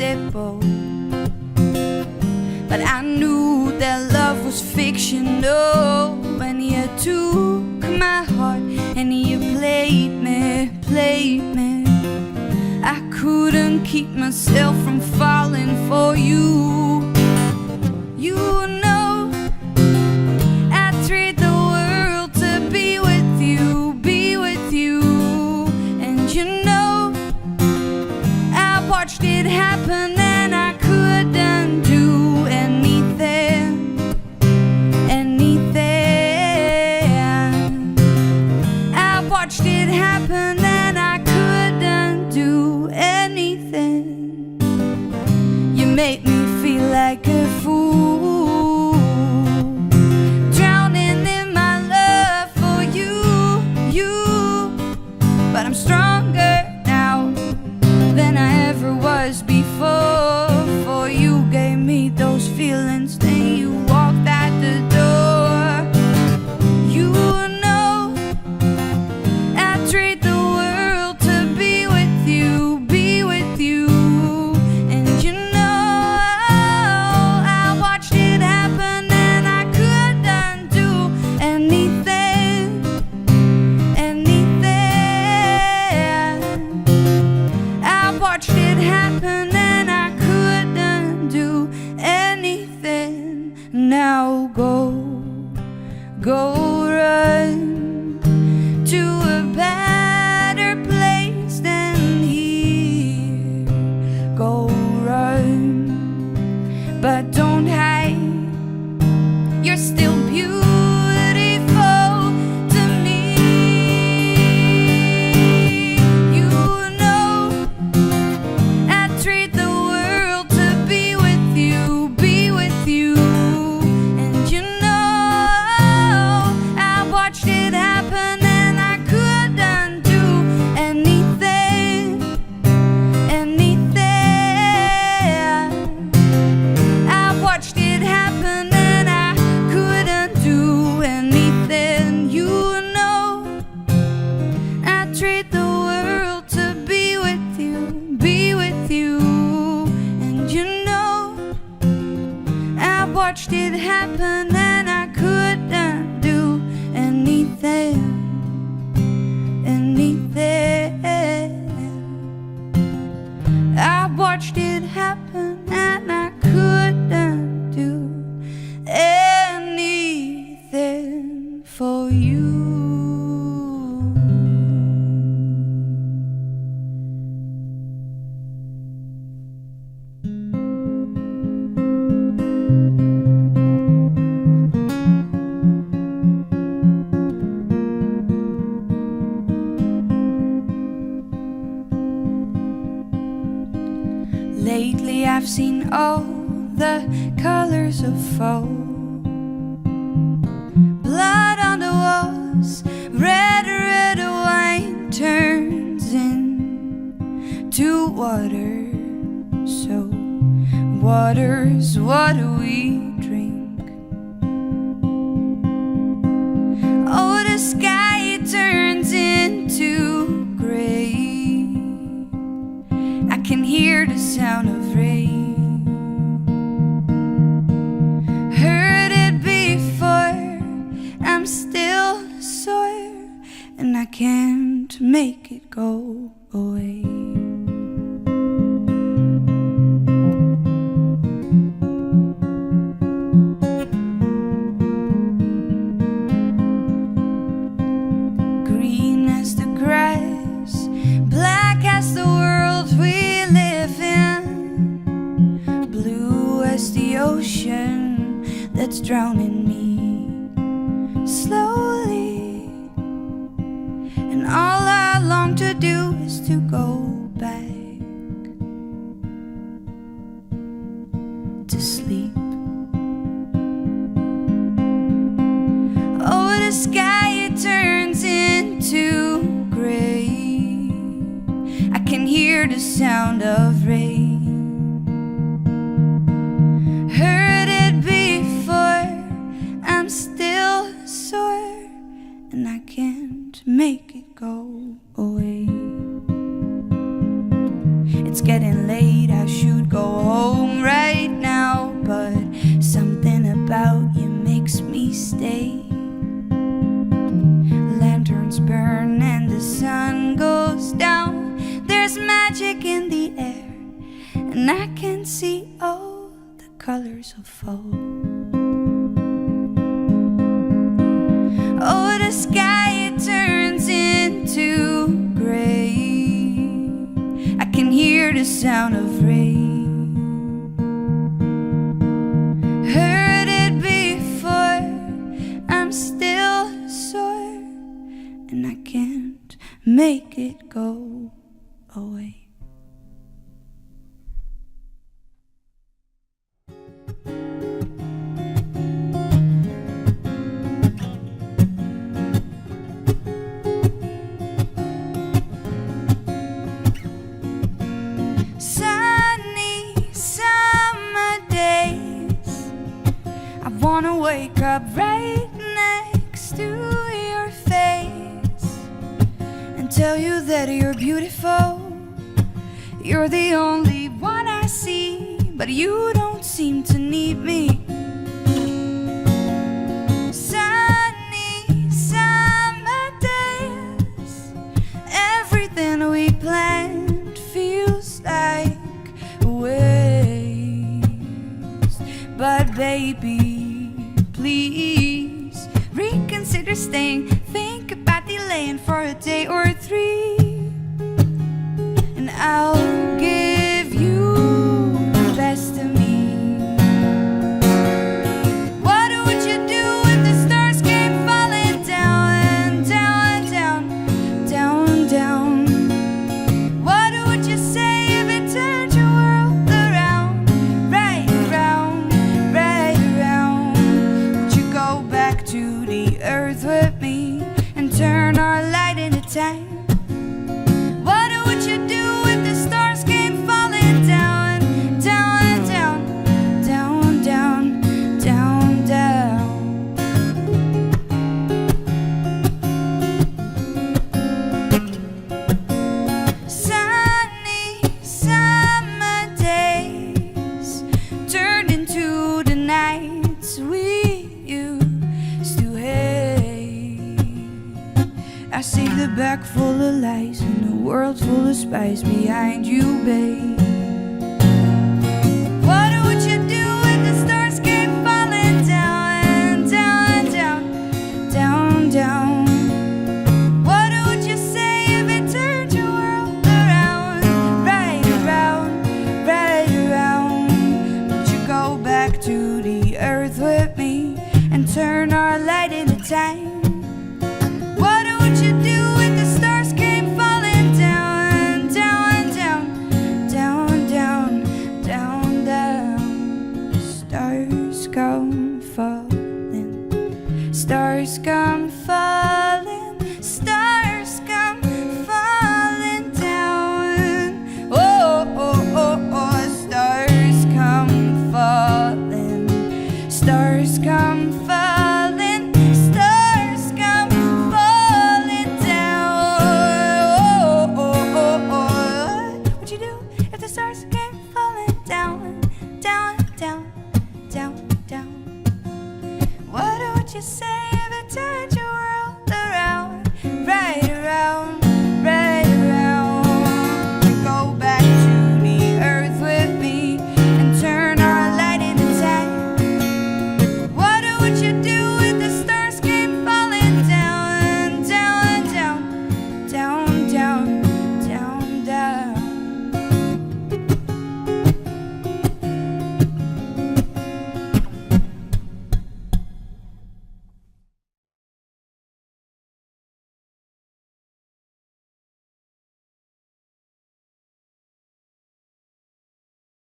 unstable. But I knew that love was fictional when you took my heart and you played me, played me. I couldn't keep myself from falling for you. You know I'd trade the world to be with you, be with you. And you know I watched it happen and I couldn't do anything, anything. I watched it happen and I couldn't do anything. You made me feel like a fool, drowning in my love for you, you. But I'm stronger now than I ever was before. For you gave me those feelings, then you walked out the door. You know I'd trade the world to be with you, be with you. And you know I watched it happen and I couldn't do anything, anything. I watched it happen and I couldn't do anything. Now go, go run to a better place than here. Go run, but don't hide. You're still beautiful to me. You know I'd trade the world to be with you, be with you. And you know I watched it happen and I couldn't do anything, anything. I watched it happen and I couldn't do anything. You know I'd trade the world to be with you, be with you. And you know I watched it happen and I couldn't do anything, anything. I watched it happen and I couldn't do anything for you. Lately I've seen all the colors of fall. Blood on the walls, red, red wine turns into water. So water's what we drink. Oh, the sky turns into gray. I can hear the sound of rain. Heard it before, I'm still sore, and I can't make it go away. Green as the grass, black as the world we live in, blue as the ocean that's drowning me slowly. And all I long to do is to go back to sleep. Oh, the sky it turns into gray. I can hear the sound of rain. Heard it before, I'm still sore, and I can't make it go away. It's getting late, I should go colors of fall. Oh, the sky, it turns into gray. I can hear the sound of rain. Heard it before, I'm still sore, and I can't make it go away. Wanna wake up right next to your face and tell you that you're beautiful. You're the only one I see, but you don't seem to need me. Sunny summer days, everything we planned feels like a waste. But baby, please reconsider staying. Think about delaying for a day or three, and I'll give you the best of me. What would you do if the stars came falling down, down, down, down, down? What would you say if it turned your world around, right around, right around? Back to the earth with me and turn our light into time. What would you do if the stars came falling down, down, down, down, down, down, down? Sunny summer days turned into the nights we used to hate. I saved a bag full of lies and a world full of spies behind you, babe. What would you do if the stars came falling down, down, down, down, down? What would you say if it turned your world around, right around, right around? Would you go back to the earth with me and turn our light into time? What would you do if the stars came falling down, down, down, down, down, down, down? Stars come falling, stars come falling, stars come falling down. Oh, oh, oh, oh, stars come falling, stars come falling, stars come falling down. Oh, oh, oh, oh. What would you do if the stars came falling down, down, down, down, down? What would you say if it turned your world